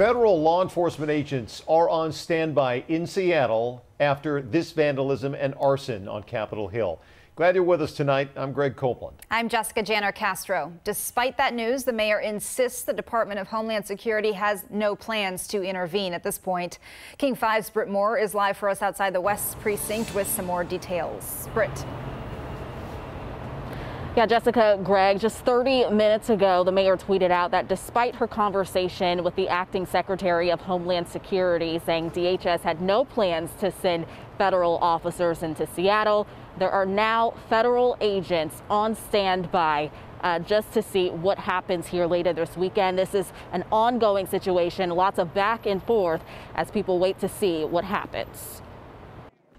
Federal law enforcement agents are on standby in Seattle after this vandalism and arson on Capitol Hill. Glad you're with us tonight. I'm Greg Copeland. I'm Jessica Janner Castro. Despite that news, the mayor insists the Department of Homeland Security has no plans to intervene at this point. King 5's Britt Moore is live for us outside the West Precinct with some more details. Britt. Yeah, Jessica, Greg, just 30 minutes ago, the mayor tweeted out that despite her conversation with the acting secretary of Homeland Security saying DHS had no plans to send federal officers into Seattle, there are now federal agents on standby just to see what happens here later this weekend. This is an ongoing situation, lots of back and forth as people wait to see what happens.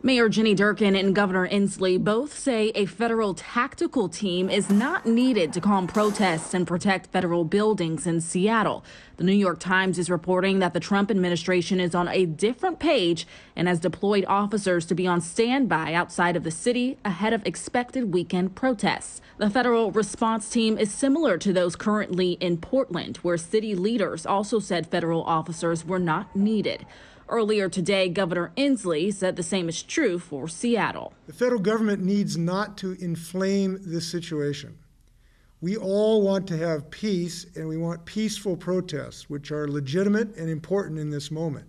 Mayor Durkan and Governor Inslee both say a federal tactical team is not needed to calm protests and protect federal buildings in Seattle. The New York Times is reporting that the Trump administration is on a different page and has deployed officers to be on standby outside of the city ahead of expected weekend protests. The federal response team is similar to those currently in Portland, where city leaders also said federal officers were not needed. Earlier today, Governor Inslee said the same is true for Seattle. The federal government needs not to inflame this situation. We all want to have peace, and we want peaceful protests, which are legitimate and important in this moment.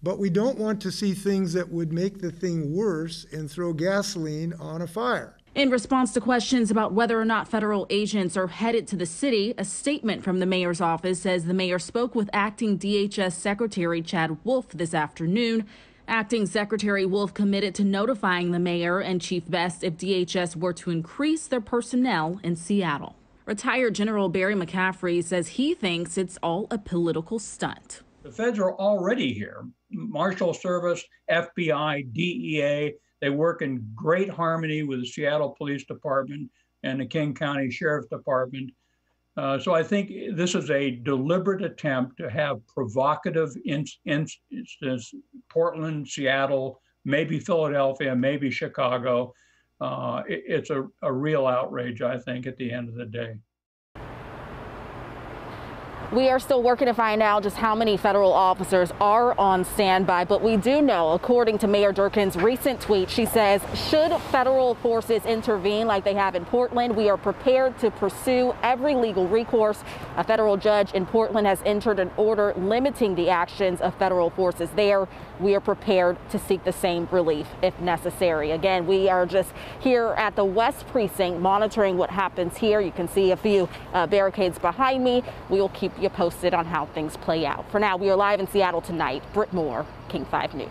But we don't want to see things that would make the thing worse and throw gasoline on a fire. In response to questions about whether or not federal agents are headed to the city, a statement from the mayor's office says the mayor spoke with acting DHS Secretary Chad Wolf this afternoon. Acting Secretary Wolf committed to notifying the mayor and Chief Best if DHS were to increase their personnel in Seattle. Retired General Barry McCaffrey says he thinks it's all a political stunt. The feds are already here. Marshal Service, FBI, DEA. They work in great harmony with the Seattle Police Department and the King County Sheriff's Department. So I think this is a deliberate attempt to have provocative instances, Portland, Seattle, maybe Philadelphia, maybe Chicago. It's a real outrage, I think, at the end of the day. We are still working to find out just how many federal officers are on standby, but we do know, according to Mayor Durkan's recent tweet, she says, should federal forces intervene like they have in Portland, we are prepared to pursue every legal recourse. A federal judge in Portland has entered an order limiting the actions of federal forces there. We are prepared to seek the same relief if necessary. Again, we are just here at the West Precinct monitoring what happens here. You can see a few barricades behind me. We will keep you posted on how things play out. For now, we are live in Seattle tonight. Britt Moore, King 5 News.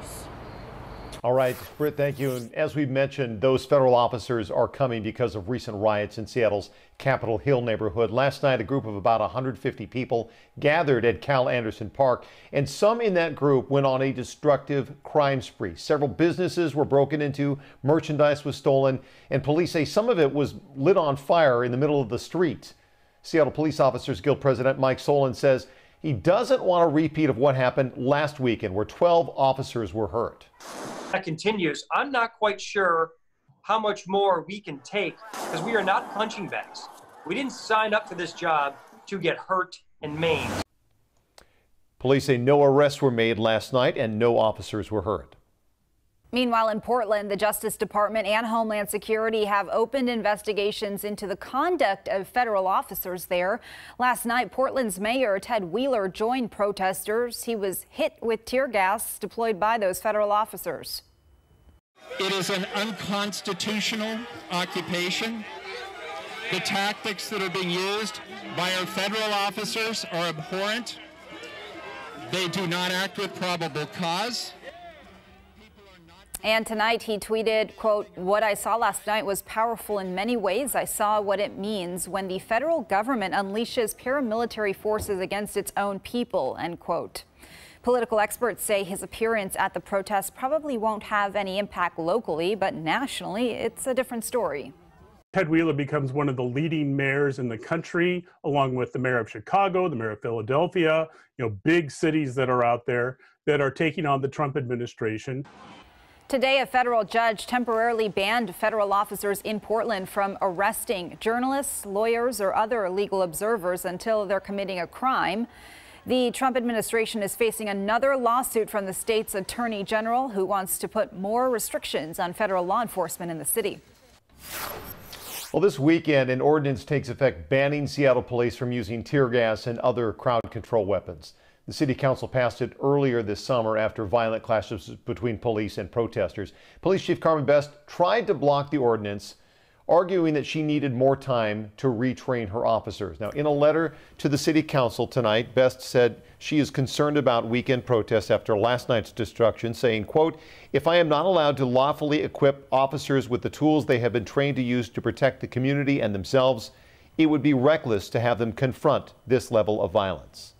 All right, Britt, thank you. And as we mentioned, those federal officers are coming because of recent riots in Seattle's Capitol Hill neighborhood. Last night, a group of about 150 people gathered at Cal Anderson Park, and some in that group went on a destructive crime spree. Several businesses were broken into, merchandise was stolen, and police say some of it was lit on fire in the middle of the street. Seattle Police Officers Guild President Mike Solon says he doesn't want a repeat of what happened last weekend, where 12 officers were hurt. That continues. I'm not quite sure how much more we can take because we are not punching bags. We didn't sign up for this job to get hurt and maimed. Police say no arrests were made last night and no officers were hurt. Meanwhile, in Portland, the Justice Department and Homeland Security have opened investigations into the conduct of federal officers there. Last night, Portland's Mayor Ted Wheeler joined protesters. He was hit with tear gas deployed by those federal officers. It is an unconstitutional occupation. The tactics that are being used by our federal officers are abhorrent. They do not act with probable cause. And tonight he tweeted, quote, "What I saw last night was powerful in many ways. I saw what it means when the federal government unleashes paramilitary forces against its own people," end quote. Political experts say his appearance at the protest probably won't have any impact locally, but nationally, it's a different story. Ted Wheeler becomes one of the leading mayors in the country, along with the mayor of Chicago, the mayor of Philadelphia, big cities that are out there that are taking on the Trump administration. Today, a federal judge temporarily banned federal officers in Portland from arresting journalists, lawyers, or other legal observers until they're committing a crime. The Trump administration is facing another lawsuit from the state's attorney general, who wants to put more restrictions on federal law enforcement in the city. Well, this weekend, an ordinance takes effect banning Seattle police from using tear gas and other crowd control weapons. The city council passed it earlier this summer after violent clashes between police and protesters. Police Chief Carmen Best tried to block the ordinance, arguing that she needed more time to retrain her officers. Now, in a letter to the city council tonight, Best said she is concerned about weekend protests after last night's destruction, saying, quote, "If I am not allowed to lawfully equip officers with the tools they have been trained to use to protect the community and themselves, it would be reckless to have them confront this level of violence."